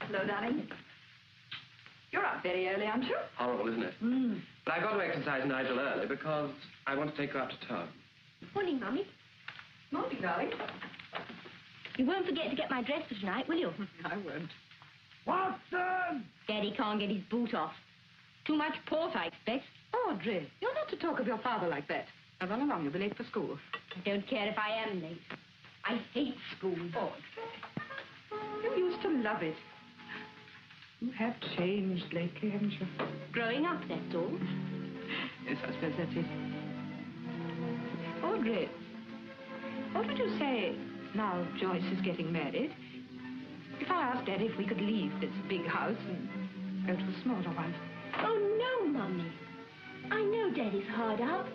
Hello, darling. You're up very early, aren't you? Horrible, isn't it? But I've got to exercise Nigel early because I want to take her out to town. Morning, Mummy. Morning, darling. You won't forget to get my dress for tonight, will you? I won't. Watson! Daddy can't get his boot off. Too much port, I expect. Audrey, you're not to talk of your father like that. Now run along, you'll be late for school. I don't care if I am late. I hate school. Audrey, you used to love it. You have changed lately, haven't you? Growing up, that's all. Yes, I suppose that's it. Audrey, what would you say now Joyce is getting married? If I asked Daddy if we could leave this big house and go to a smaller one. Oh, no, Mummy. I know Daddy's hard up.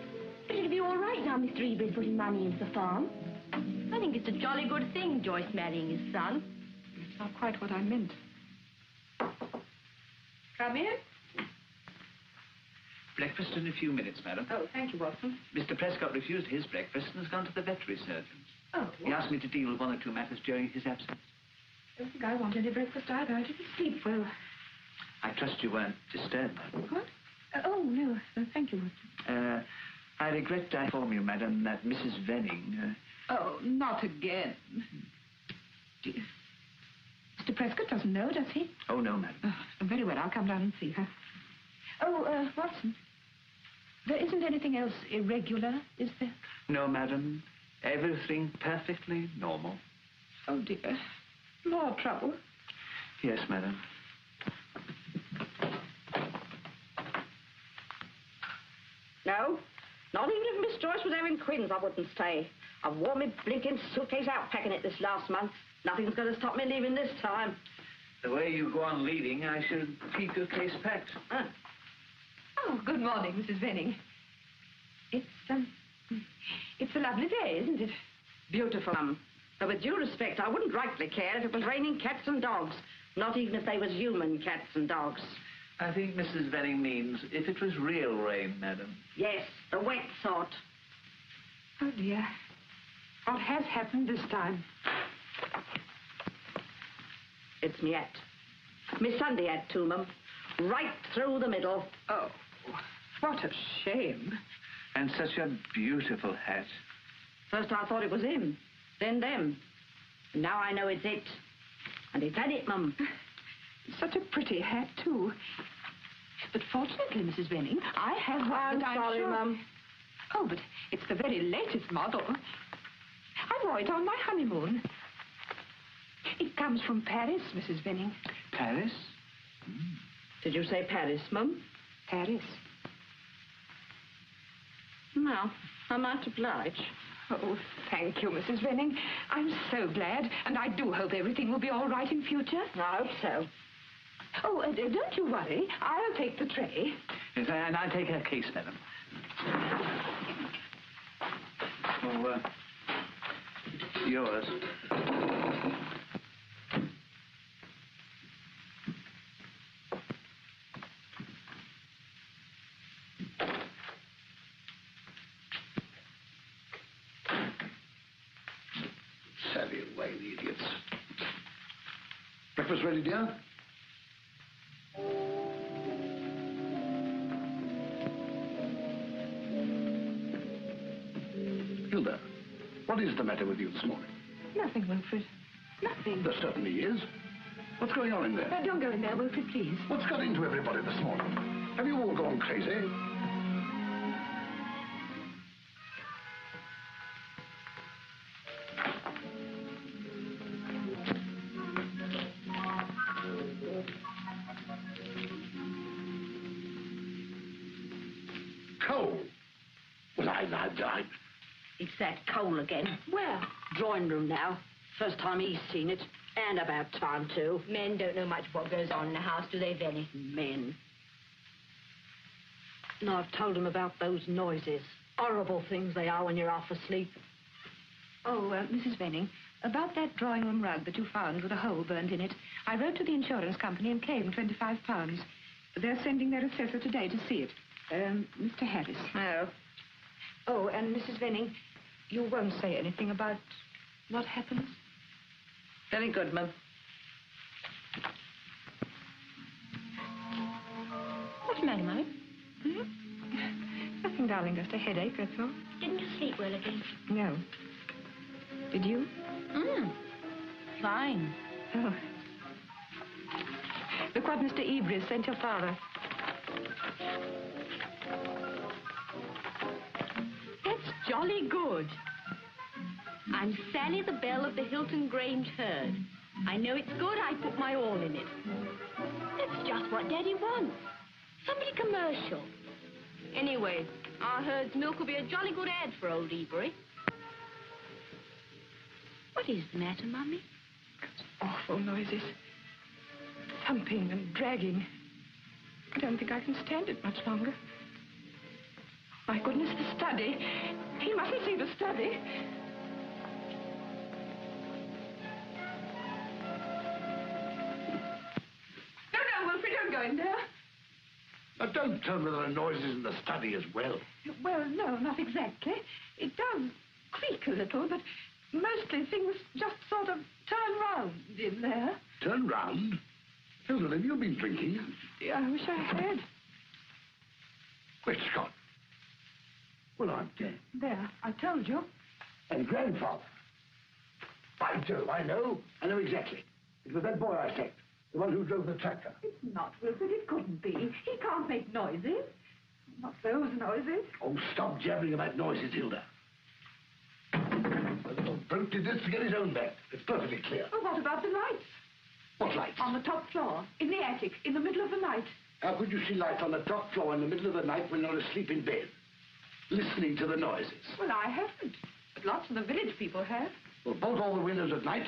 But it'll be all right now Mr. Eber's putting money into the farm. I think it's a jolly good thing, Joyce marrying his son. That's not quite what I meant. Come in. Breakfast in a few minutes, madam. Oh, thank you, Watson. Mr. Prescott refused his breakfast and has gone to the veterinary surgeon. Oh, He asked me to deal with one or two matters during his absence. I don't think I want any breakfast either. I didn't sleep well. I trust you weren't disturbed, madam. What? Oh, no. Thank you, Watson. I regret to inform you, madam, that Mrs. Venning... Oh, not again. Dear. Mr. Prescott doesn't know, does he? Oh, no, madam. Oh, very well. I'll come down and see her. Oh, Watson, there isn't anything else irregular, is there? No, madam. Everything perfectly normal. Oh, dear. More trouble. Yes, madam. No, not even if Miss Joyce was having twins, I wouldn't stay. I've worn my blinking suitcase out packing it this last month. Nothing's going to stop me leaving this time. The way you go on leaving, I should keep your case packed. Huh. Oh, good morning, Mrs. Venning. It's a lovely day, isn't it? Beautiful, But with due respect, I wouldn't rightly care if it was raining cats and dogs. Not even if they was human cats and dogs. I think Mrs. Venning means if it was real rain, madam. Yes, the wet sort. Oh, dear. What has happened this time? It's me hat. Me Sunday hat too, mum. Right through the middle. Oh, what a shame. And such a beautiful hat. First I thought it was him, then them. And now I know it's it. And it's had it, mum. Such a pretty hat, too. But fortunately, Mrs. Venning, I have one that I'm sorry, sure... mum. Oh, but it's the very latest model. I wore it on my honeymoon. It comes from Paris, Mrs. Venning. Paris? Did you say Paris, mum? Paris. No, I might oblige. Oh, thank you, Mrs. Venning. I'm so glad, and I do hope everything will be all right in future. I hope so. Oh, don't you worry. I'll take the tray. Yes, and I'll take her case, madam. Oh, yours. Savvy away, the idiots. Breakfast ready, dear? Hilda, what is the matter with you this morning? Nothing, Wilfred. Nothing. There certainly is. What's going on in there? Don't go in there, Wilfred, please. What's got into everybody this morning? Have you all gone crazy? Coal. Well, I... It's that coal again. Where? Drawing room now. First time he's seen it. And about time, too. Men don't know much what goes on in the house, do they, Venny? Men. No, I've told him about those noises. Horrible things they are when you're half asleep. Oh, Mrs. Venning, about that drawing room rug that you found with a hole burnt in it, I wrote to the insurance company and claimed £25. They're sending their assessor today to see it. Mr. Harris. Oh. Oh, and Mrs. Venning, you won't say anything about what happened? Very good, mum. the matter, Mummy? Nothing, darling, just a headache, that's all. Didn't you sleep well again? No. Did you? Fine. Oh. Look what Mr. Ebris sent your father. That's jolly good. I'm Sally the Belle of the Hilton Grange herd. I know it's good, I put my all in it. That's just what Daddy wants. Somebody commercial. Anyway, our herd's milk will be a jolly good ad for old Ebury. What is the matter, Mummy? Awful noises. Thumping and dragging. I don't think I can stand it much longer. My goodness, the study. He mustn't see the study. No, Wilfred, don't go in there. Now, don't tell me there are noises in the study as well. Well, no, not exactly. It does creak a little, but mostly things just sort of turn round in there. Turn round? Hilda, have you been drinking? Yeah, I wish I had. Great Scott. Well, I'm dead. There, I told you. And grandfather. By Jove, I know exactly. It was that boy I sacked, the one who drove the tractor. It's not, Wilfred. It couldn't be. He can't make noises. Not those noises. Oh, stop jabbering about noises, Hilda. The little brute did this to get his own back. It's perfectly clear. Well, what about the lights? What lights? On the top floor, in the attic, in the middle of the night. How could you see lights on the top floor in the middle of the night when you're asleep in bed? Listening to the noises. Well, I haven't. But lots of the village people have. Well, bolt all the windows at night,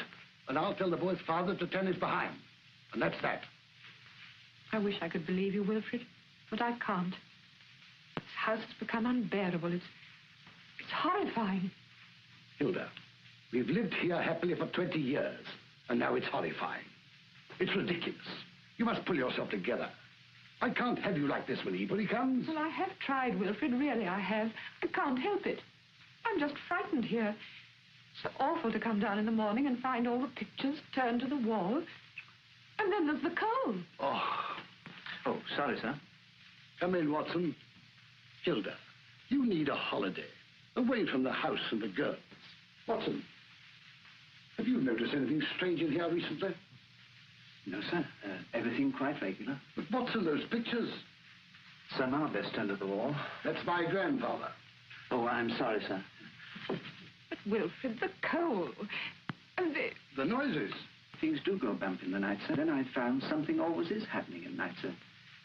and I'll tell the boy's father to turn his behind. And that's that. I wish I could believe you, Wilfred, but I can't. This house has become unbearable. It's horrifying. Hilda, we've lived here happily for 20 years, and now it's horrifying. It's ridiculous. You must pull yourself together. I can't have you like this when Ebury comes. Well, I have tried, Wilfred, really I have. I can't help it. I'm just frightened here. It's so awful to come down in the morning and find all the pictures turned to the wall. And then there's the coal. Oh, sorry, sir. Come in, Watson. Hilda, you need a holiday. Away from the house and the girls. Watson, have you noticed anything strange in here recently? No, sir. Everything quite regular. But what's in those pictures? Some are best under the wall. That's my grandfather. Oh, I'm sorry, sir. But, Wilfred, the coal. And The noises. Things do go bump in the night, sir. Then I found something always is happening at night, sir.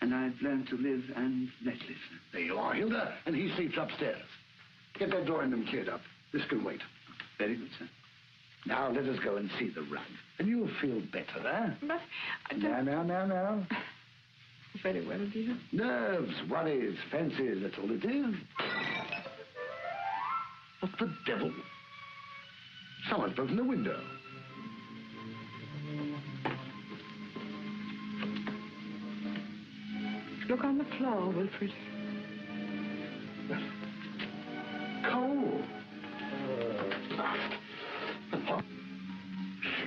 And I've learned to live and let live, sir. There you are, Hilda, and he sleeps upstairs. Get that door in them cleared up. This can wait. Very good, sir. Now let us go and see the rug. And you'll feel better, eh? but I don't... Now. Very well, dear. Nerves, worries, fancies, that's all it is. What the devil? Someone's broken the window. Look on the floor, Wilfred. Coal.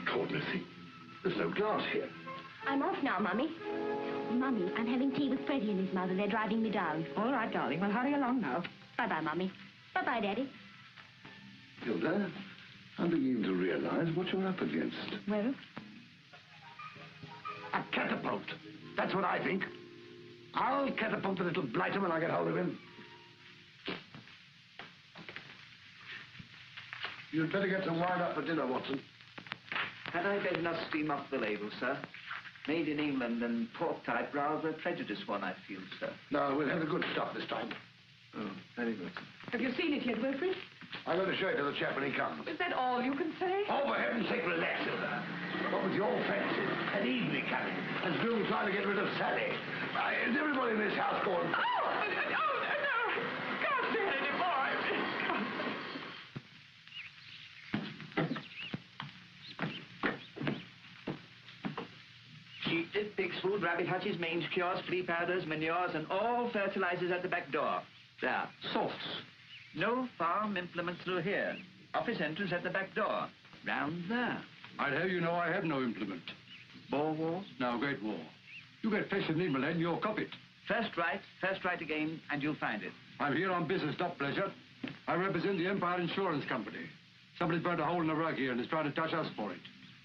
God, Missy. There's no glass here. I'm off now, Mummy. Mummy, I'm having tea with Freddie and his mother. They're driving me down. All right, darling. Well, hurry along now. Bye-bye, Mummy. Bye-bye, Daddy. Hilda, I'm beginning to realize what you're up against. Well? A catapult. That's what I think. I'll catapult the little blighter when I get hold of him. You'd better get some wine up for dinner, Watson. Had I better not steam off the label, sir? Made in England and pork type, rather a prejudiced one, I feel, sir. No, we'll have the good stuff this time. Oh, very good. Have you seen it yet, Wilfred? I'm going to show it to the chap when he comes. Is that all you can say? Oh, for heaven's sake, relax, Hilda. What with your fancies and evening coming, and Bill trying to get rid of Sally? Is everybody in this house going... No! Can't say it anymore. Sheep dip, pig's food, rabbit hutches, mange cures, flea powders, manures, and all fertilizers at the back door. There, salts. No farm implements through here. Office entrance at the back door. Round there. I'd have you know I have no implement. Bore walls? No, Great War. You get fish in England, you'll cop it. First right again, and you'll find it. I'm here on business, not pleasure. I represent the Empire Insurance Company. Somebody's burnt a hole in the rug here and is trying to touch us for it.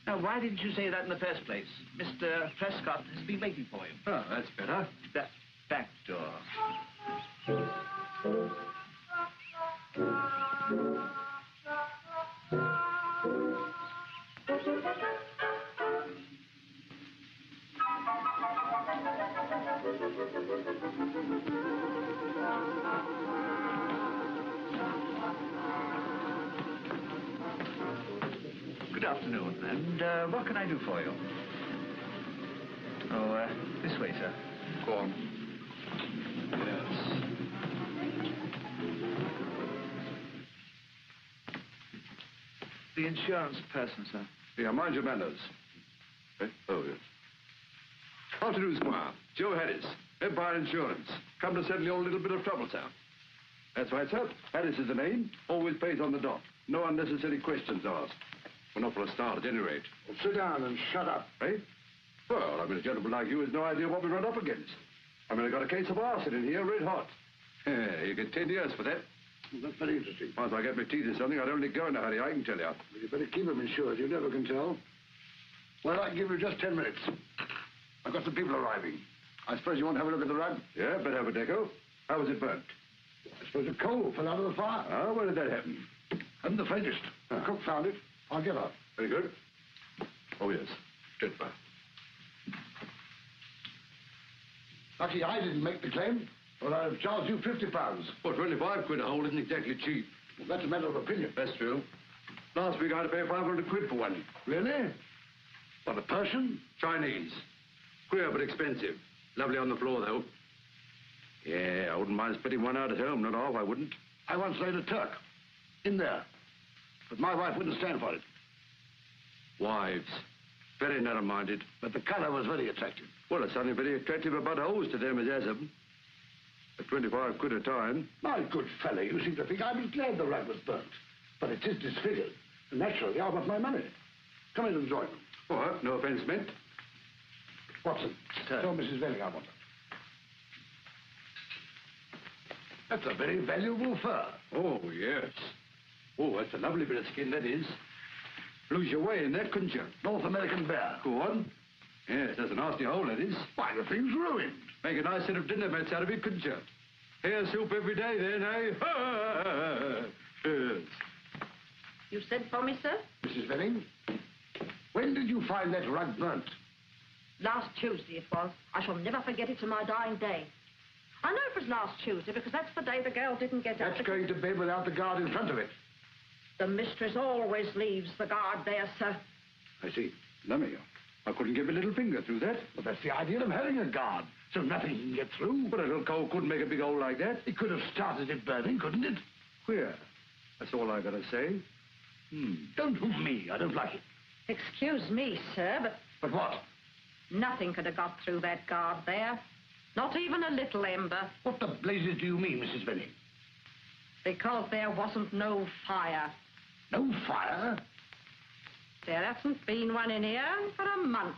Now, why didn't you say that in the first place? Mr. Prescott has been waiting for you. Oh, that's better. The back door. Good afternoon, and what can I do for you? Oh, this way, sir. Go on. Yes. The insurance person, sir. Yeah, mind your manners. Oh, yes. Afternoon, Squire. Joe Harris, Empire Insurance. Come to settle your little bit of trouble, sir. That's right, sir. Harris is the name. Always pays on the dot. No unnecessary questions asked. Well, not for a start, at any rate. Well, sit down and shut up. Eh? Well, I mean, a gentleman like you has no idea what we run up against. I mean, I got a case of arson in here, red hot. Yeah, you get 10 years for that. Well, that's very interesting. Once I get my teeth in something, I'd only go in a hurry, I can tell you. Well, you better keep them insured. You never can tell. Well, I can give you just 10 minutes. I've got some people arriving. I suppose you want to have a look at the rug? Yeah, better have a deco. How was it burnt? I suppose a coal fell out of the fire. Ah, where did that happen? Haven't the faintest. The cook found it. I'll get her. Very good. Oh, yes. Good, sir. Lucky I didn't make the claim, or I'd have charged you £50. Well, 25 quid a hole isn't exactly cheap. Well, that's a matter of opinion. That's true. Last week I had to pay 500 quid for one. Really? What, a Persian? Chinese. Queer but expensive. Lovely on the floor, though. Yeah, I wouldn't mind spitting one out at home, not half, I wouldn't. I once laid a Turk. In there. But my wife wouldn't stand for it. Wives. Very narrow-minded. But the colour was very attractive. Well, it's only very attractive about holes to them as has them. At 25 quid a time. My good fellow, you seem to think I was glad the rug was burnt. But it is disfigured. And naturally, I want my money. Come into the drawing room. All right, no offence meant. Watson, tell Mrs. Venning I want her. That's a very valuable fur. Oh, yes. Oh, that's a lovely bit of skin, that is. Lose your way in that, couldn't you? North American bear. Go on. Yes, that's a nasty hole, that is. Why, the thing's ruined. Make a nice set of dinner mats out of it, couldn't you? Hare soup every day, then, eh? Yes. You sent for me, sir? Mrs. Venning, when did you find that rug burnt? Last Tuesday it was. I shall never forget it to my dying day. I know it was last Tuesday because that's the day the girl didn't get up. That's going to bed without the guard in front of it. The mistress always leaves the guard there, sir. I see. Lummy, I couldn't get my little finger through that. But that's the idea of having a guard, so nothing can get through. But a little coal couldn't make a big hole like that. It could have started it burning, couldn't it? Queer. That's all I gotta say. Don't hoot me. I don't like it. Excuse me, sir, but... But what? Nothing could have got through that guard there. Not even a little ember. What the blazes do you mean, Mrs. Venning? Because there wasn't no fire. No fire? There hasn't been one in here for a month.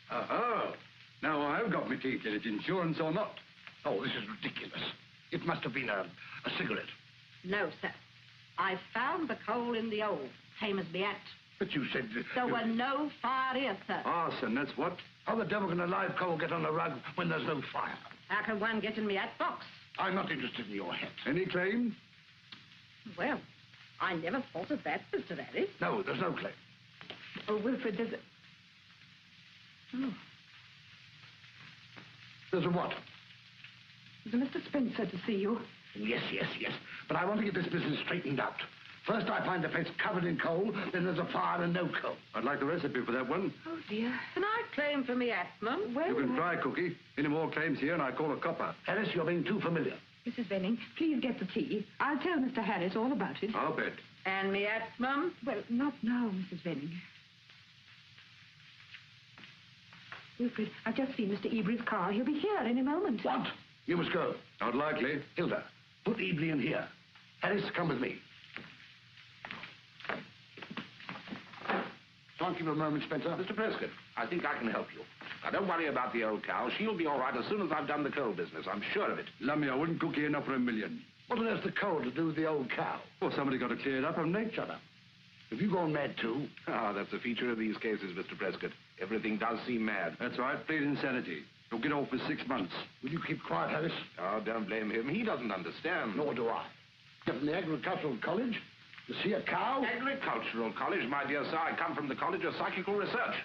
Oh, now I've got my teeth in it, insurance or not. Oh, this is ridiculous. It must have been a cigarette. No, sir. I found the coal in the old, same as the act. But you said... There were no fire here, sir. Arson, that's what? How the devil can a live coal get on a rug when there's no fire? How can one get in the hat box? I'm not interested in your hat. Any claim? Well, I never thought of that, Mr. Harris. No, there's no claim. Oh, Wilfred, there's a... Oh. There's a what? There's a Mr. Spencer to see you. Yes. But I want to get this business straightened out. First, I find the place covered in coal, then there's a fire and no coal. I'd like the recipe for that one. Oh, dear. Can I claim for me, Atman? Well, You can try, Cookie. Any more claims here, and I call a copper. Harris, you're being too familiar. Mrs. Venning, please get the tea. I'll tell Mr. Harris all about it. I'll bet. And me, Atman? Well, not now, Mrs. Venning. Wilfred, I've just seen Mr. Ebrey's car. He'll be here any moment. What? You must go. Not likely. Hilda, put Ebley in here. Harris, come with me. Can't give a moment, Spencer. Mr. Prescott, I think I can help you. Now, don't worry about the old cow. She'll be all right as soon as I've done the coal business. I'm sure of it. Lummy, I wouldn't cook you enough for a million. What on earth's the coal to do with the old cow? Well, somebody got to clear it up, haven't they? Shut up. Have you gone mad, too? Ah, that's a feature of these cases, Mr. Prescott. Everything does seem mad. That's right, plain insanity. He'll get off for 6 months. Will you keep quiet, Harris? Oh, don't blame him. He doesn't understand. Nor do I. From the agricultural college to see a cow? Agricultural college, my dear sir. I come from the College of Psychical Research.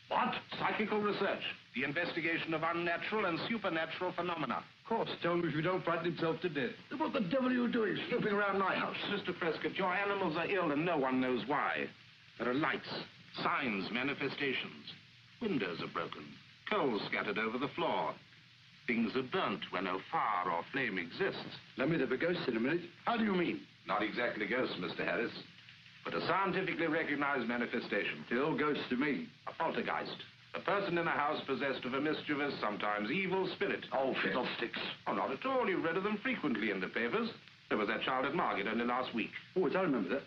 What? Psychical research. The investigation of unnatural and supernatural phenomena. Of course, tell him if you don't frighten himself to death. What the devil are you doing, snooping around my house? Mr. Prescott, your animals are ill and no one knows why. There are lights, signs, manifestations. Windows are broken. Coal scattered over the floor. Things are burnt where no fire or flame exists. Let me have a ghost in a minute. How do you mean? Not exactly ghosts, Mr. Harris, but a scientifically recognized manifestation. Still ghosts to me. A poltergeist. A person in a house possessed of a mischievous, sometimes evil spirit. Oh, fiddlesticks. Oh, not at all. You've read of them frequently in the papers. There was that child at Margate only last week. Oh, I remember that.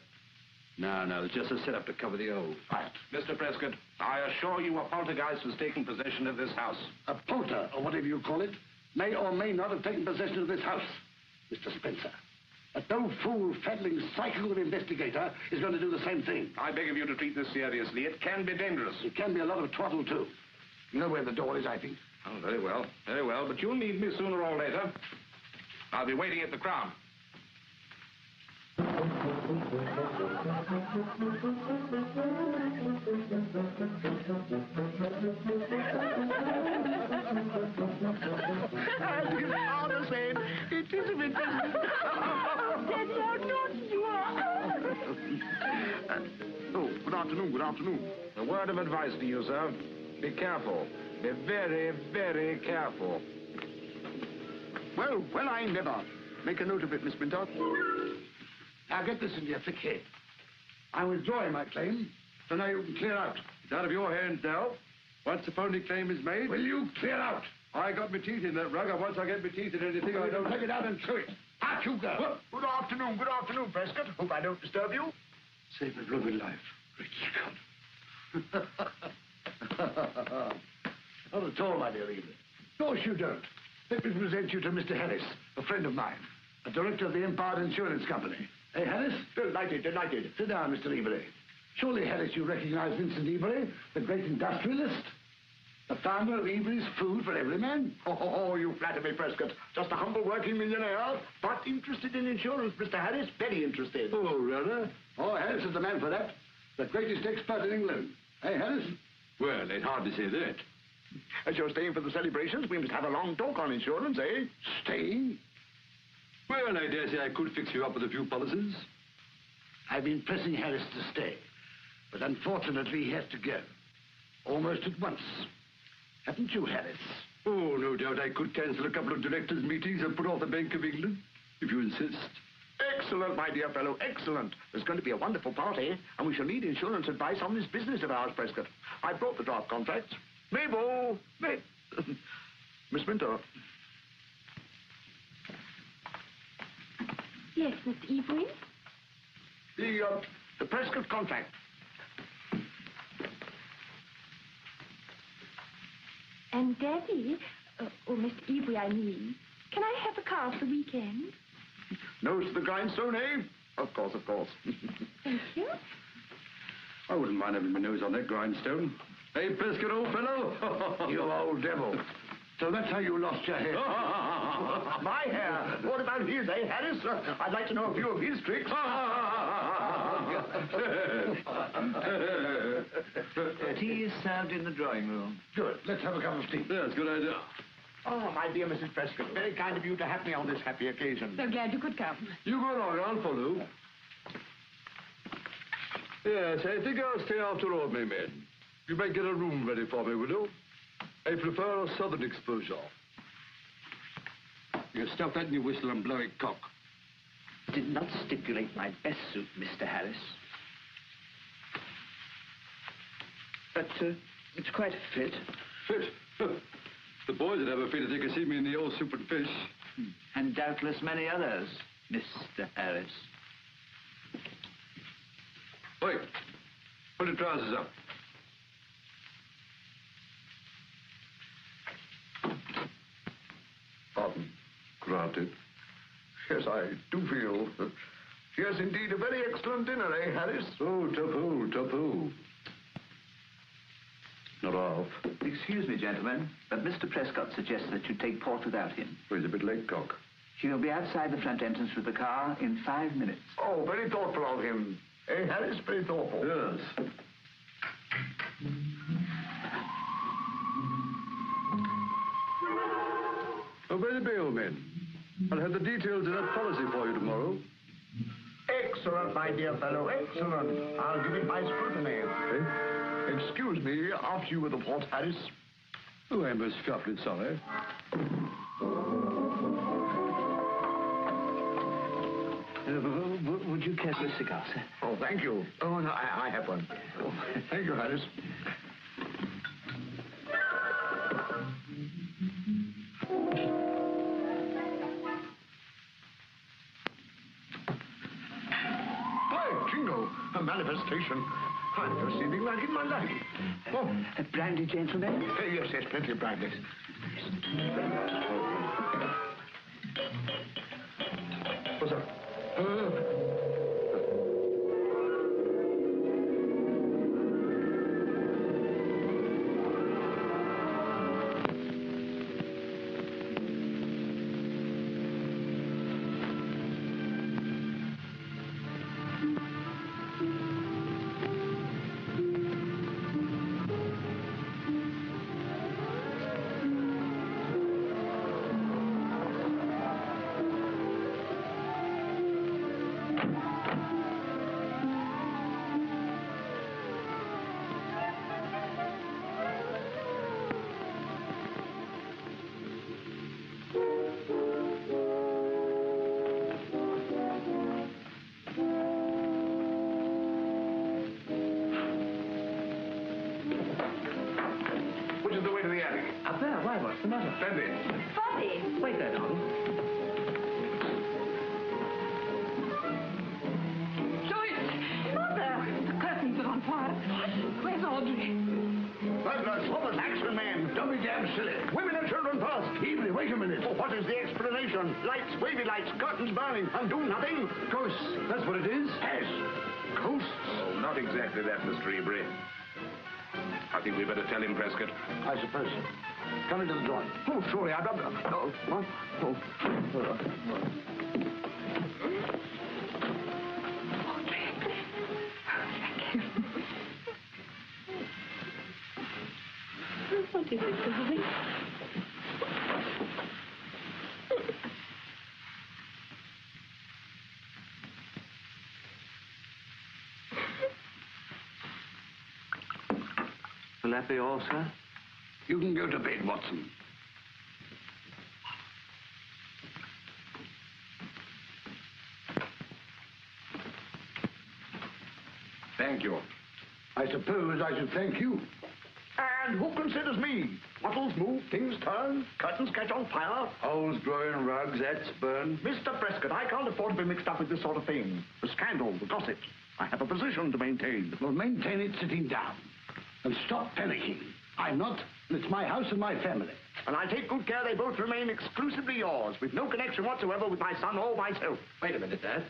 No, it's just a setup to cover the old. Right. Mr. Prescott, I assure you a poltergeist has taken possession of this house. A polter, or whatever you call it, may or may not have taken possession of this house. Mr. Spencer, a no fool, faddling, psychical investigator is going to do the same thing. I beg of you to treat this seriously. It can be dangerous. It can be a lot of twaddle, too. You know where the door is, I think. Oh, very well. Very well. But you'll need me sooner or later. I'll be waiting at the Crown. It is a bit... That's how naughty you are. Oh, good afternoon, good afternoon. A word of advice to you, sir. Be careful. Be very, very careful. Well, I never. Make a note of it, Miss Mintot. Now get this into your thick head. I'm withdrawing my claim, so now you can clear out. It's out of your hands now. Once the phony claim is made... Will you clear out? I got my teeth in that rug, and once I get my teeth in anything, I don't... Take it out and chew it. Out you go. Good afternoon, Prescott. Hope I don't disturb you. Save my blooming life. Great Scott. Not at all, my dear Evelyn. Of course you don't. Let me present you to Mr. Harris, a friend of mine, a director of the Empire Insurance Company. Hey, Harris? Delighted. Sit down, Mr. Eberly. Surely, Harris, you recognize Vincent Eberly, the great industrialist? The founder of Eberly's Food for Every Man? Oh, you flatter me, Prescott. Just a humble working millionaire, but interested in insurance, Mr. Harris. Very interested. Oh, rather? Oh, Harris is the man for that. The greatest expert in England. Hey, Harris? Well, they'd hardly say that. As you're staying for the celebrations, we must have a long talk on insurance, eh? Staying? Well, I dare say I could fix you up with a few policies. I've been pressing Harris to stay, but unfortunately he has to go. Almost at once. Haven't you, Harris? Oh, no doubt I could cancel a couple of directors' meetings and put off the Bank of England, if you insist. Excellent, my dear fellow, excellent. There's going to be a wonderful party, and we shall need insurance advice on this business of ours, Prescott. I brought the draft contracts. Mabel! Miss Minto. Yes, Mr. Evelyn? The Prescott contract. And Daddy, or Mr. Evelyn, I mean, can I have a car for the weekend? Nose to the grindstone, eh? Of course. Thank you. I wouldn't mind having my nose on that grindstone. Hey, Prescott, old fellow. You old devil. So that's how you lost your hair. My hair? What about his, eh, Harris? I'd like to know a few of his tricks. Tea is served in the drawing room. Good. Let's have a cup of tea. That's a good idea. Oh, my dear Mrs. Prescott, very kind of you to have me on this happy occasion. So glad you could come. You go along, I'll follow. Yes, I think I'll stay after all, my man. You might get a room ready for me, will you? I prefer a southern exposure. You can stuff that in your whistle and blow it cock. Did not stipulate my best suit, Mr. Harris. But it's quite a fit. Fit? The boys would have a fit if they could see me in the old soup and fish. And doubtless many others, Mr. Harris. Oi, put the trousers up. about it. Yes, I do feel. Yes, indeed, a very excellent dinner, eh, Harris? Oh, tofu. Not half. Excuse me, gentlemen, but Mr. Prescott suggests that you take port without him. Oh, he's a bit late, Cock. He'll be outside the front entrance with the car in 5 minutes. Oh, very thoughtful of him. Eh, Harris? Very thoughtful. Yes. Oh, very be, old man. I'll have the details of that policy for you tomorrow. Excellent, my dear fellow, excellent. I'll give it my scrutiny. Eh? Excuse me, after you with the port, Harris. Oh, I'm most awfully sorry. Would you care for a cigar, sir? Oh, thank you. Oh, no, I have one. Oh, thank you, Harris. By jingo, a manifestation. I've never seen anything like it in my life. Oh, Brandy, gentlemen? yes, plenty of brandy. What's up? Which is the way to the attic? Up there. Why, what's the matter? Brandy. Bobby! Wait there, darling. Joyce! Mother! The curtains are on fire. Where's Audrey? Burglars, robbers, action men. Don't be damn silly. Women and children first. Evening, wait a minute. Oh, what is the explanation? Lights, wavy lights, curtains burning, and do nothing. Ghosts, that's what it is. Yes. Ghosts. Oh, not exactly that, Mr. Ebury. I think we better tell him, Prescott. I suppose so. Come into the drawing. Oh, sorry, I don't... Oh, what? Oh. What is it, darling? Will that be all, sir? You can go to bed, Watson. Thank you. I suppose I should thank you. And who considers me? Bottles move, things turn, curtains catch on fire. Holes growing, rugs, that's burn. Mr. Prescott, I can't afford to be mixed up with this sort of thing. The scandal, the gossip. I have a position to maintain. Well, maintain it sitting down. And stop panicking. I'm not, and it's my house and my family. And I'll take good care they both remain exclusively yours, with no connection whatsoever with my son or myself. Wait a minute, Dad.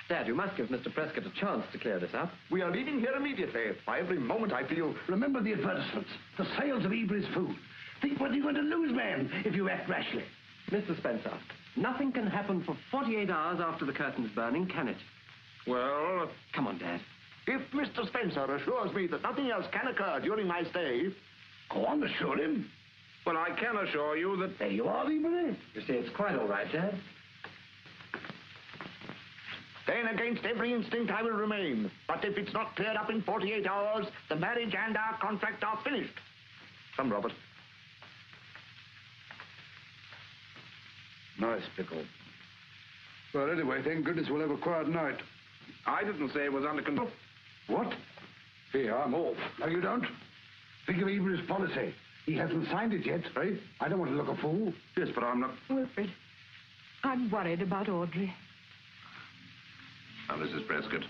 Dad, you must give Mr. Prescott a chance to clear this up. We are leaving here immediately. By every moment I feel... Remember the advertisements, the sales of Ebury's food. Think what you're going to lose, man, if you act rashly. Mr. Spencer, nothing can happen for 48 hours after the curtain's burning, can it? Well, Come on, Dad. If Mr. Spencer assures me that nothing else can occur during my stay... Go on, assure him. well, I can assure you that... There you are, Ebury. You see, it's quite all right, Dad. Then against every instinct I will remain. But if it's not cleared up in 48 hours, the marriage and our contract are finished. Come, Robert. Nice pickle. Well, anyway, thank goodness we'll have a quiet night. I didn't say it was under control. What? Here, I'm off. No, you don't. Think of Ebury's policy. He hasn't signed it yet. Eh? I don't want to look a fool. Yes, but I'm not... Wilfred, I'm worried about Audrey. Now, Mrs. Prescott,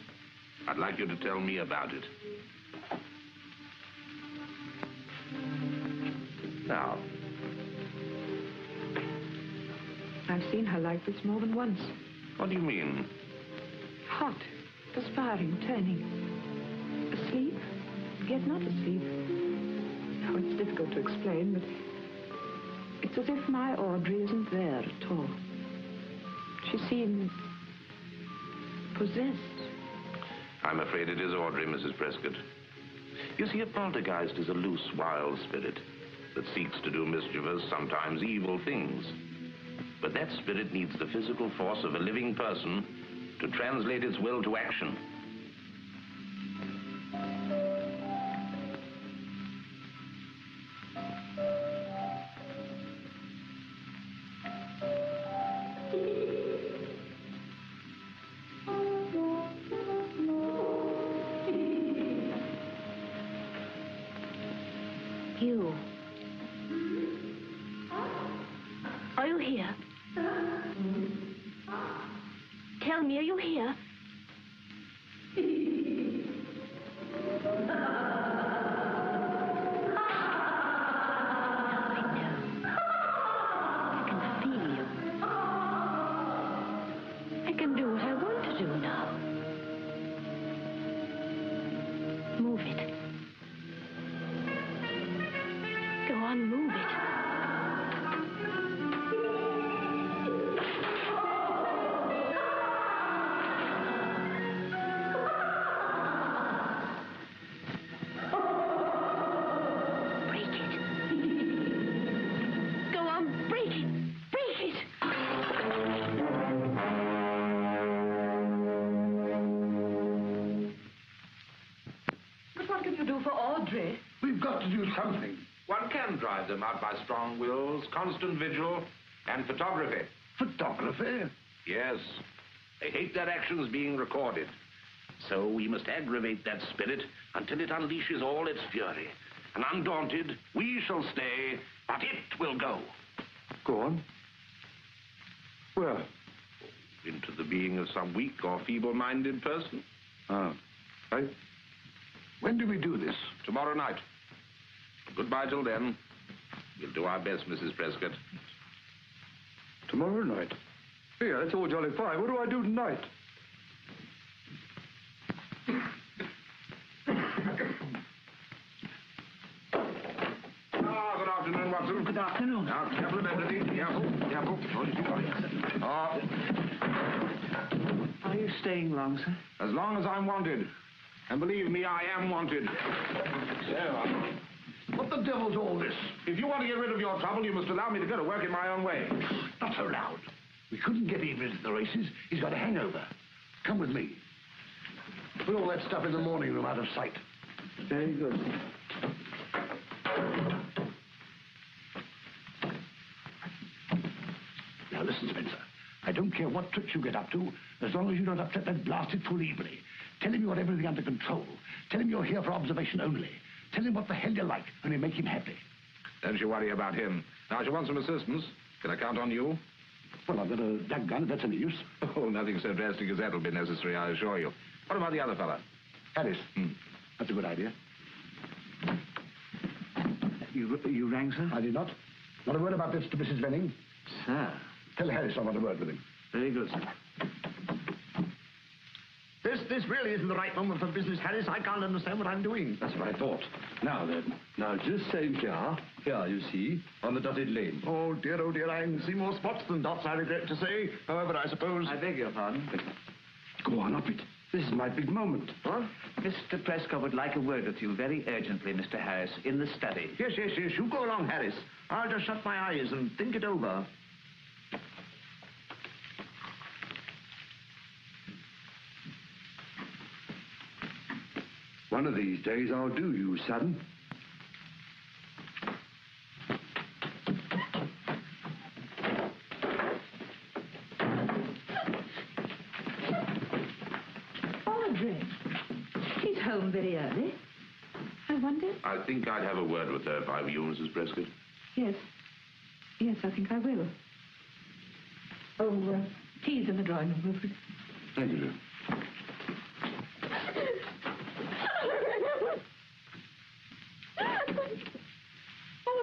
I'd like you to tell me about it. Now, I've seen her like this more than once. What do you mean? Hot, perspiring, turning. Asleep, yet not asleep. Oh, it's difficult to explain, but it's as if my Audrey isn't there at all. She seems possessed. I'm afraid it is Audrey, Mrs. Prescott. You see, a poltergeist is a loose, wild spirit that seeks to do mischievous, sometimes evil things. But that spirit needs the physical force of a living person to translate its will to action. You. Are you here? Tell me, are you here? I can do what I want to do now. Move it. Go on, move it. Break it. Go on, break it. Break it. But what can you do for Audrey? We've got to do something. One can drive them out by strong wills, constant vigil, and photography. Photography? Yes. They hate their actions being recorded. So we must aggravate that spirit until it unleashes all its fury. And undaunted, we shall stay, but it will go. Go on. Where? Into the being of some weak or feeble-minded person. Ah. Right? When do we do this? Tomorrow night. Goodbye till then. We'll do our best, Mrs. Prescott. Tomorrow night? Yeah, that's all jolly fine. What do I do tonight? Good afternoon, Watson. Good afternoon. Now, careful of everything. Careful. Are you staying long, sir? As long as I'm wanted. And believe me, I am wanted. What the devil's all this? If you want to get rid of your trouble, you must allow me to go to work in my own way. Not so loud. We couldn't get even into the races. He's got a hangover. Come with me. Put all that stuff in the morning room out of sight. Very good. Now listen, Spencer. I don't care what tricks you get up to, as long as you don't upset that blasted fool Evelyn. Tell him you got everything under control. Tell him you're here for observation only. Tell him what the hell you like, only make him happy. Don't you worry about him. Now, if you want some assistance, can I count on you? Well, I've got a dag gun, if that's any use. Oh, nothing so drastic as that will be necessary, I assure you. What about the other fella? Harris. That's a good idea. You rang, sir? I did not. Not a word about this to Mrs. Venning. Sir. Tell Harris I want a word with him. Very good, sir. This really isn't the right moment for business, Harris. I can't understand what I'm doing. That's what I thought. Now then. Now, just same here. Here, you see, on the dotted lane. Oh, dear, I can see more spots than dots, I regret to say. However, I suppose... I beg your pardon. Go on, up it. This is my big moment. What? Mr. Prescott would like a word with you very urgently, Mr. Harris, in the study. Yes. You go along, Harris. I'll just shut my eyes and think it over. One of these days I'll do you, son. Audrey. She's home very early. I wonder... I think I'd have a word with her if I were you, Mrs. Prescott. Yes. Yes, I think I will. Oh, tea's in the drawing room, Wilfred. Thank you, dear.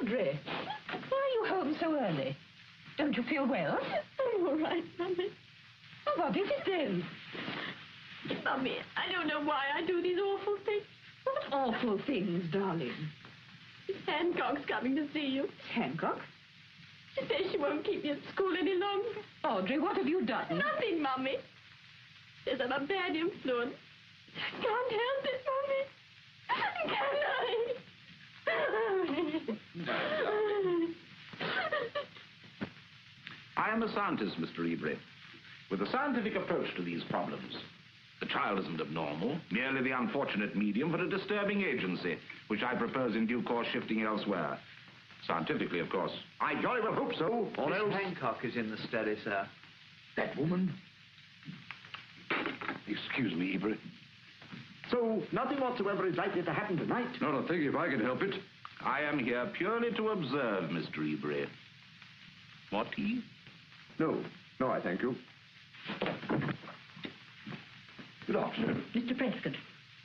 Audrey, why are you home so early? Don't you feel well? all right, Mummy. Oh, what is it then? Mummy, I don't know why I do these awful things. What awful things, darling? Miss Hancock's coming to see you. Miss Hancock? She says she won't keep me at school any longer. Audrey, what have you done? Nothing, Mummy. Says I'm a bad influence. I can't help it, Mummy. Can I? I am a scientist, Mr. Ebrey, with a scientific approach to these problems. The child isn't abnormal, merely the unfortunate medium for a disturbing agency, which I propose in due course shifting elsewhere. Scientifically, of course. I jolly well hope so, or Miss else... Hancock is in the study, sir. That woman? Excuse me, Ebrey. So, nothing whatsoever is likely to happen tonight? Not a thing if I can help it. I am here purely to observe, Mr. Ebrey. What tea? No, I thank you. Good afternoon. Mr. Prescott,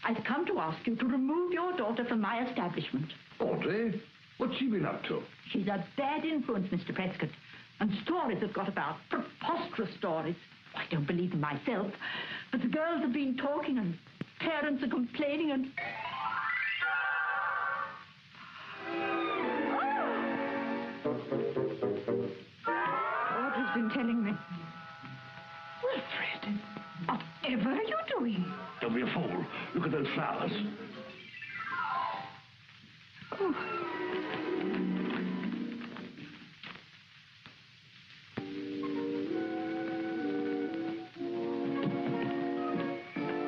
I've come to ask you to remove your daughter from my establishment. Audrey? What's she been up to? She's a bad influence, Mr. Prescott. And stories have got about, preposterous stories. I don't believe them myself. But the girls have been talking and parents are complaining and... Audrey's been telling me. Wilfred, whatever are you doing? Don't be a fool. Look at those flowers. Oh.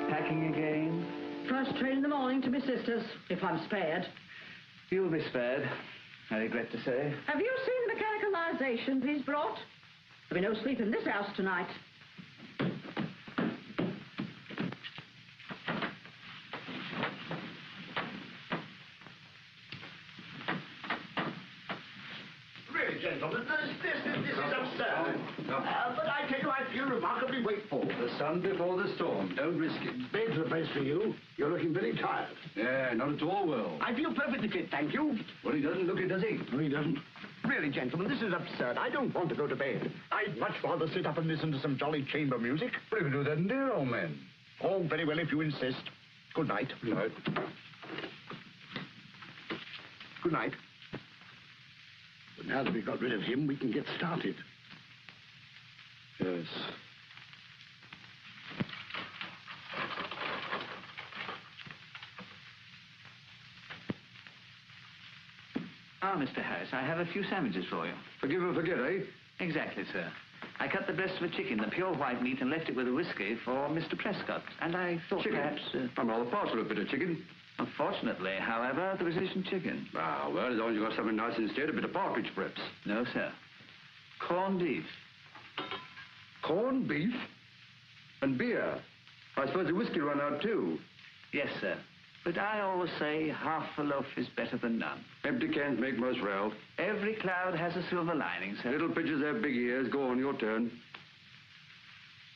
Packing again? First train in the morning to my sister's, if I'm spared. You'll be spared, I regret to say. Have you seen the mechanicalizations he's brought? There'll be no sleep in this house tonight. Really, gentlemen, this is absurd. But I tell you, I feel remarkably wakeful. The sun before the storm. Don't risk it. Bed's the place for you. You're looking very tired. Yeah, not at all well. I feel perfectly fit, thank you. Well, he doesn't look it, does he? No, he doesn't. Really, gentlemen, this is absurd. I don't want to go to bed. I'd much rather sit up and listen to some jolly chamber music. Well, you can do that in there, old man. Oh, very well, if you insist. Good night. Good night. Good night. But now that we've got rid of him, we can get started. Yes. Ah, Mr. Harris, I have a few sandwiches for you. Forgive or forget, eh? Exactly, sir. I cut the breast of a chicken, the pure white meat, and left it with a whiskey for Mr. Prescott. And I thought Chicken? perhaps... I'm rather partial to a bit of chicken. Unfortunately, however, there isn't chicken. Ah, well, as long as you've got something nice instead, a bit of partridge, perhaps. No, sir. Corned beef. Corned beef? And beer. I suppose the whiskey run out, too. Yes, sir. But I always say half a loaf is better than none. Empty cans make most row. Every cloud has a silver lining, sir. Little pitchers have big ears. Go on, your turn.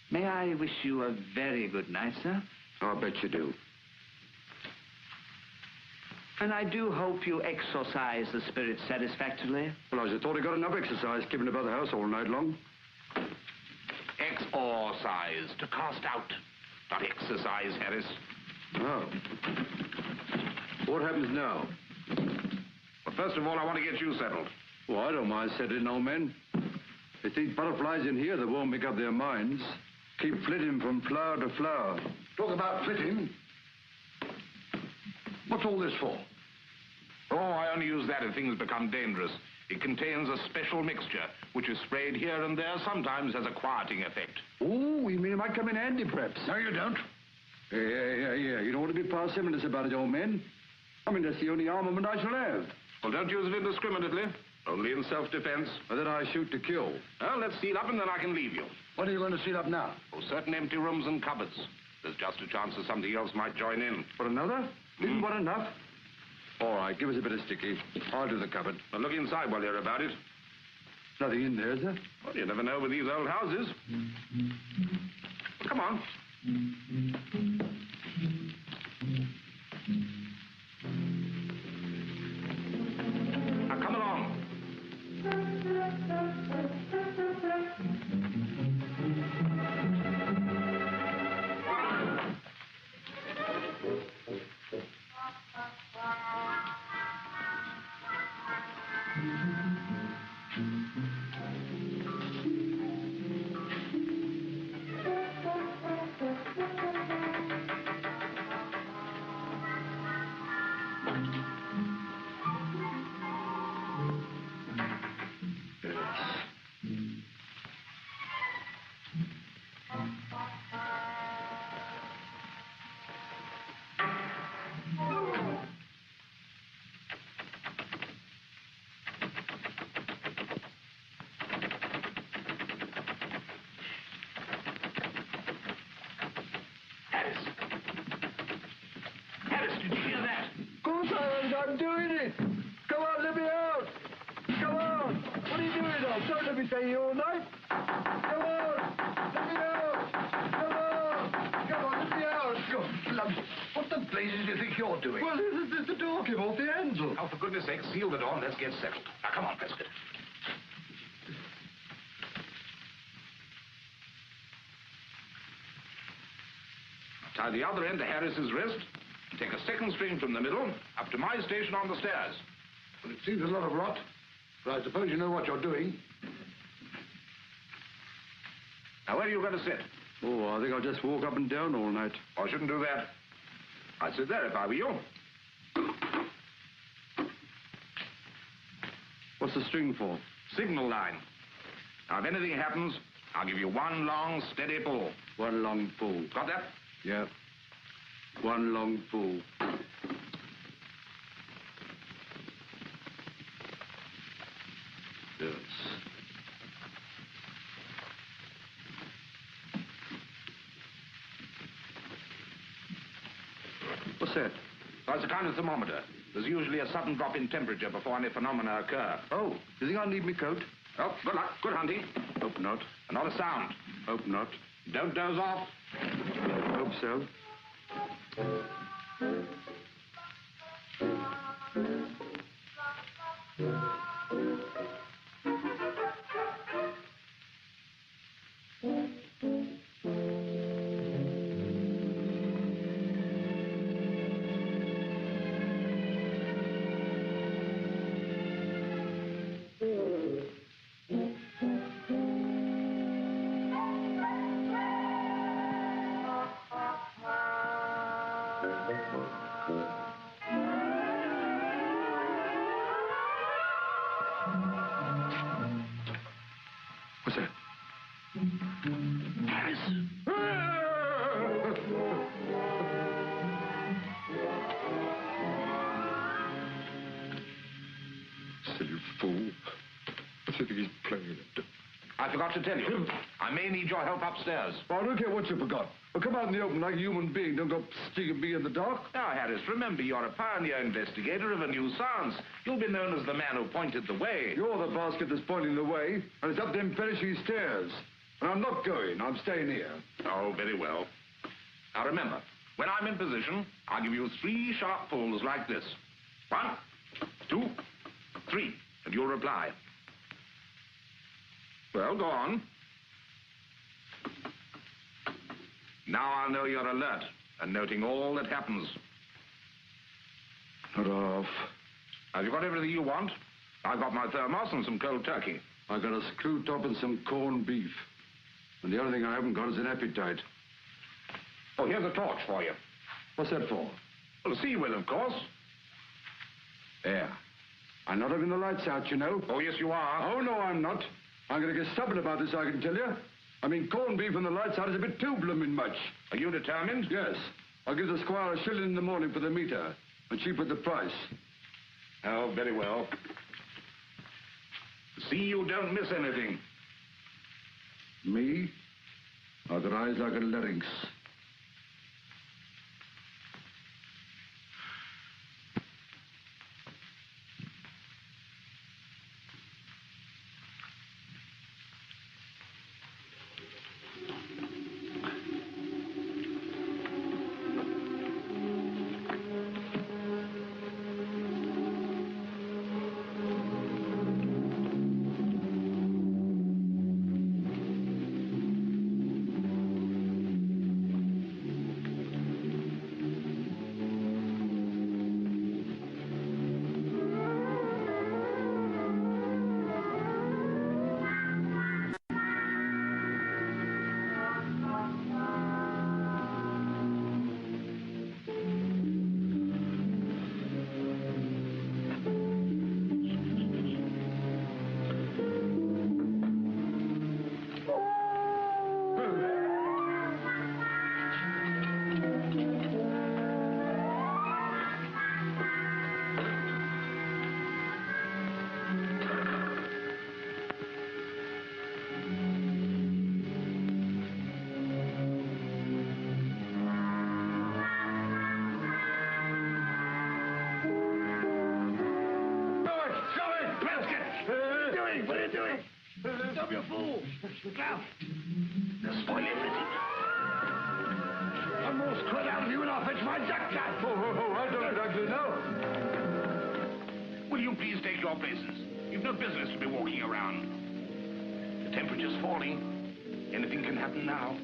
May I wish you a very good night, sir? I'll bet you do. And I do hope you exorcise the spirit satisfactorily. Well, I just thought I got enough exercise keeping about the house all night long. Exorcise, to cast out. Not exercise, Harris. Oh. What happens now? Well, first of all, I want to get you settled. Well, I don't mind settling, old man. It's these butterflies in here that won't make up their minds. Keep flitting from flower to flower. Talk about flitting. What's all this for? Oh, I only use that if things become dangerous. It contains a special mixture, which is sprayed here and there, sometimes has a quieting effect. Oh, you mean it might come in handy, perhaps? No, you don't. Yeah. You don't want to be parsimonious about it, old man. I mean, that's the only armament I shall have. Well, don't use it indiscriminately. Only in self-defense. Or that I shoot to kill. Well, let's seal up and then I can leave you. What are you going to seal up now? Oh, certain empty rooms and cupboards. There's just a chance that something else might join in. For another? Isn't one enough? All right, give us a bit of sticky. I'll do the cupboard. Well, look inside while you're about it. Nothing in there, is there? Well, you never know with these old houses. Come on. Now, come along. I'm doing it. Come on, let me out. Come on. What are you doing now? Don't let me stay here all night. Come on. Let me out. Come on. Come on, let me out. Blood, what the blazes do you think you're doing? Well, the door came off the handle. Oh, for goodness sake, seal the door and let's get settled. Now, come on, Prescott. Tie the other end to Harris's wrist. Take a second string from the middle up to my station on the stairs. Well, it seems a lot of rot, but I suppose you know what you're doing. Now, where are you going to sit? Oh, I think I'll just walk up and down all night. I shouldn't do that. I'd sit there if I were you. What's the string for? Signal line. Now, if anything happens, I'll give you one long, steady pull. One long pull. Got that? Yeah. One long pull. Yes. What's that? Well, it's a kind of thermometer. There's usually a sudden drop in temperature before any phenomena occur. Oh, you think I'll need me coat? Oh, good luck. Good hunting. Hope not. And not a sound. Hope not. Don't doze off. Hope so. What's that? Harris! Silly fool. What's he think he's playing at? I forgot to tell you. I may need your help upstairs. Oh, I don't care what you forgot. Well, come out in the open like a human being. Don't go sticking me in the dark. Now, Harris, remember you're a pioneer investigator of a new science. You'll be known as the man who pointed the way. You're the basket that's pointing the way, and it's up them perishing stairs. And I'm not going. I'm staying here. Oh, very well. Now, remember, when I'm in position, I'll give you 3 sharp pulls like this. 1, 2, 3, and you'll reply. Well, go on. Now I'll know you're alert and noting all that happens. Not off. Have you got everything you want? I've got my thermos and some cold turkey. I got a screw top and some corned beef. And the only thing I haven't got is an appetite. Oh, here's a torch for you. What's that for? Well, to see with, of course. There. I'm not having the lights out, you know. Oh, yes, you are. Oh, no, I'm not. I'm going to get stubborn about this, I can tell you. I mean, corned beef and the lights out is a bit too blooming much. Are you determined? Yes. I'll give the squire a shilling in the morning for the meter, and she put the price. Oh, very well. See you don't miss anything. Me? I've got eyes like a larynx. you doing? Stop, you fool! Now, they'll spoil everything. One more squid out of you and I'll fetch my duck cat. I don't exactly know. Will you please take your places? You've no business to be walking around. The temperature's falling. Anything can happen now.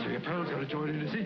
So your pal's got to join in, is he?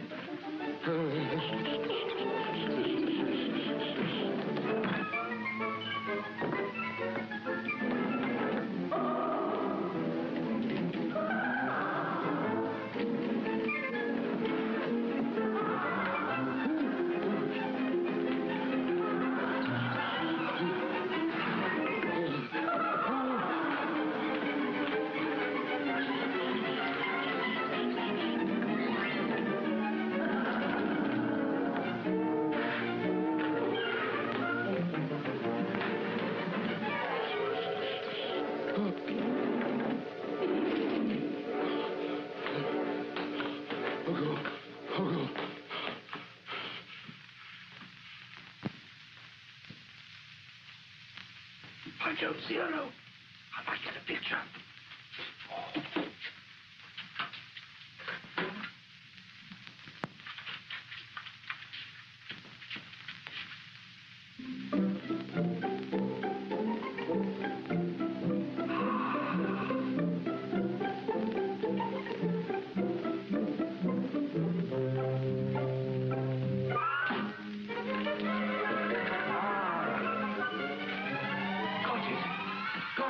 I don't see her, no. I might get a picture.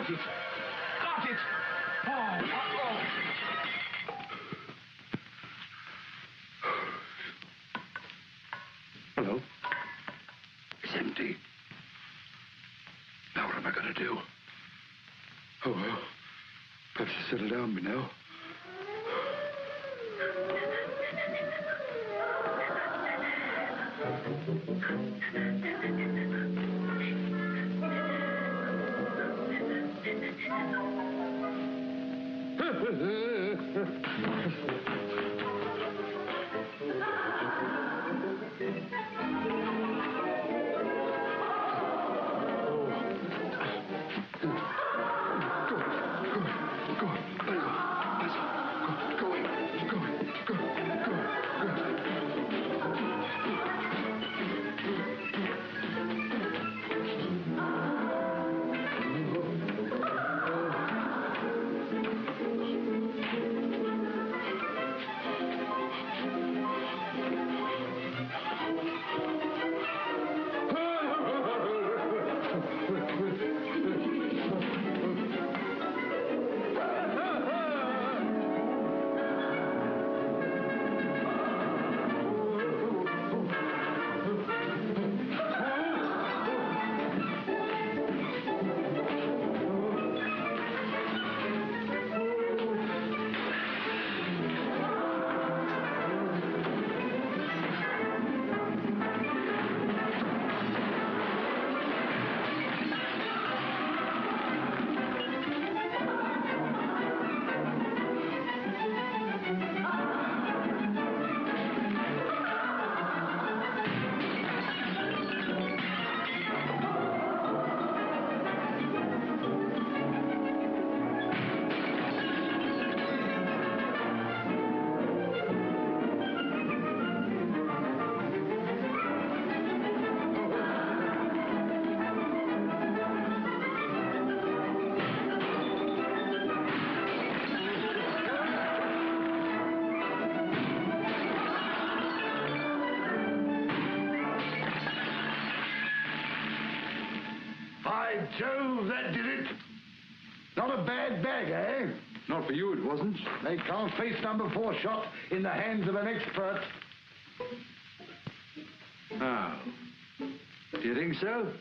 Got it. Got it. Oh. Hello? It's empty. Now what am I going to do? Oh, well. Perhaps she'll settle down me now. By Jove, that did it. Not a bad bag, eh? Not for you, it wasn't. They can't face number 4 shot in the hands of an expert. Oh. Do you think so?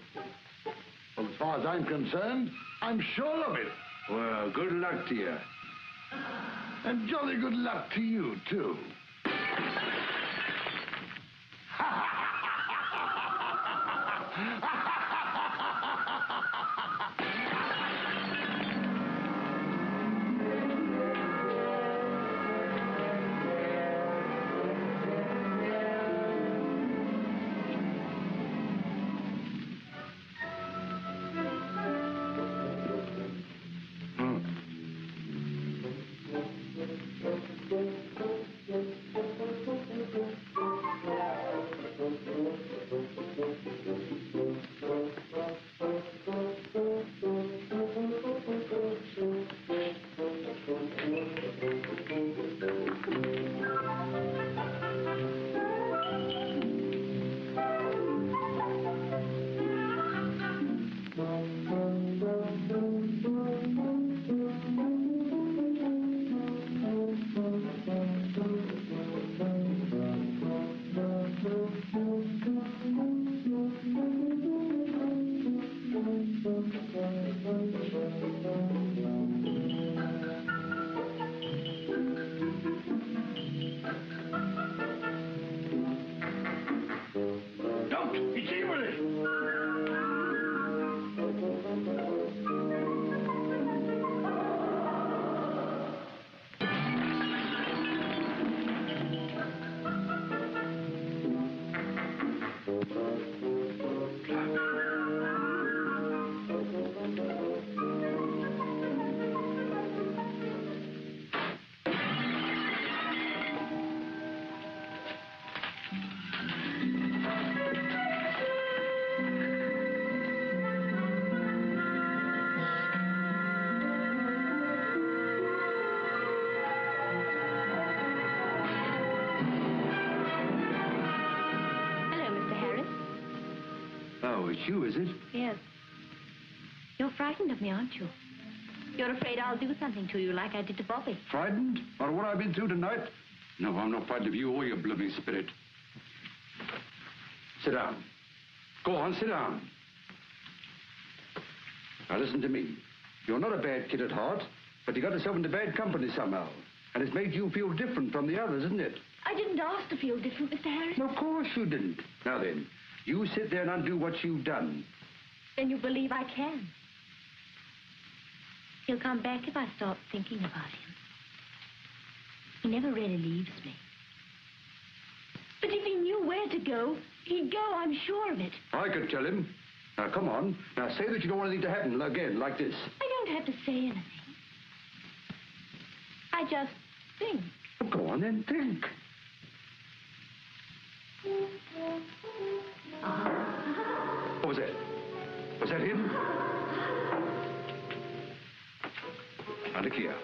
Well, as far as I'm concerned, I'm sure of it. Well, good luck to you. And jolly good luck to you, too. Don't! It's Evelyn! Oh, it's you, is it? Yes. You're frightened of me, aren't you? You're afraid I'll do something to you like I did to Bobby. Frightened? Or what I've been through tonight? No, I'm not frightened of you or your blooming spirit. Sit down. Go on, sit down. Now, listen to me. You're not a bad kid at heart, but you got yourself into bad company somehow. And it's made you feel different from the others, isn't it? I didn't ask to feel different, Mr. Harris. No, of course you didn't. Now then, you sit there and undo what you've done. Then you believe I can. He'll come back if I start thinking about him. He never really leaves me. But if he knew where to go, he'd go, I'm sure of it. I could tell him. Now, come on. Now, say that you don't want anything to happen again, like this. I don't have to say anything. I just think. Well, go on then, think. What was that? Was that him? Now, look here.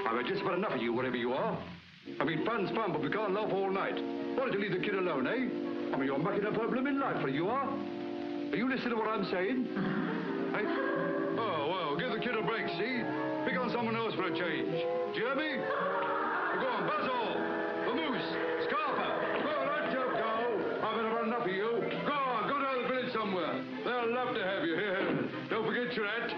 I've had just about enough of you, whatever you are. I mean, fun's fun, but we can't laugh all night. Why don't you leave the kid alone, eh? I mean, you're mucking up her blooming life, you are. Are you listening to what I'm saying? Hey? Oh, well, give the kid a break, see? Pick on someone else for a change. Do you hear me? Go on, Buzzall, Vamoose, Scarpa. Go on, let you go. I've had about enough of you. Go on, go down to the village somewhere. They'll love to have you. Here, don't forget your hat.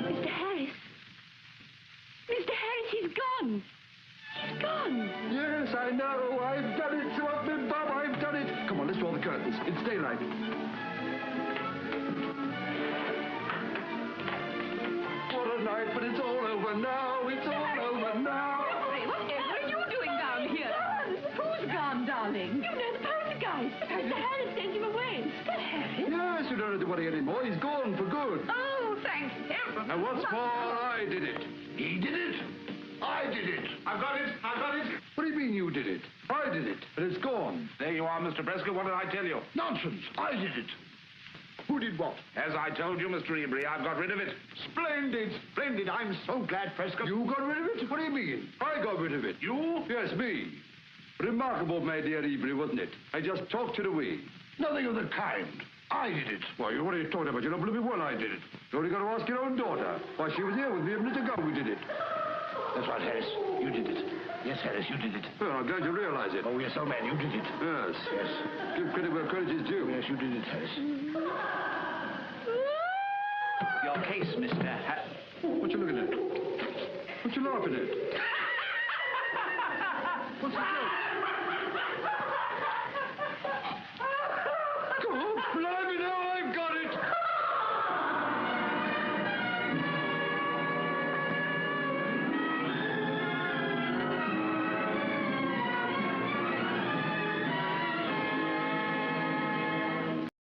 Mr. Harris. Mr. Harris, he's gone. He's gone. Yes, I know. I've done it. So up in Bob, I've done it. Come on, let's draw the curtains. It's daylight. What a night, but it's all over now. It's all over now. Hey, whatever are you doing down here? Who's gone, darling? You know the poltergeist. Mr. Harris sent him away. Mr. Harris? Yes, you don't have to worry anymore. He's gone for good. Oh, thank heaven. And what's more, I did it. He did it. I did it. I've got it. I've got it. What do you mean you did it? I did it, and it's gone. There you are, Mr. Prescott. What did I tell you? Nonsense. I did it. Who did what? As I told you, Mr. Ebury, I've got rid of it. Splendid, splendid. I'm so glad, Prescott. You got rid of it? What do you mean? I got rid of it. You? Yes, me. Remarkable, my dear Ebury, wasn't it? I just talked it away. Nothing of the kind. I did it. Why, what are you talking about? You don't believe me? Well, I did it. You only got to ask your own daughter. Why, she was here with me a minute ago. We did it. That's right, Harris. You did it. Yes, Harris, you did it. Well, I'm glad you realize it. Oh, yes, old man, you did it. Yes. Yes. Give credit where credit is due. Yes, you did it, Harris. Your case, Mr. What you looking at? What you laughing at? What's the joke?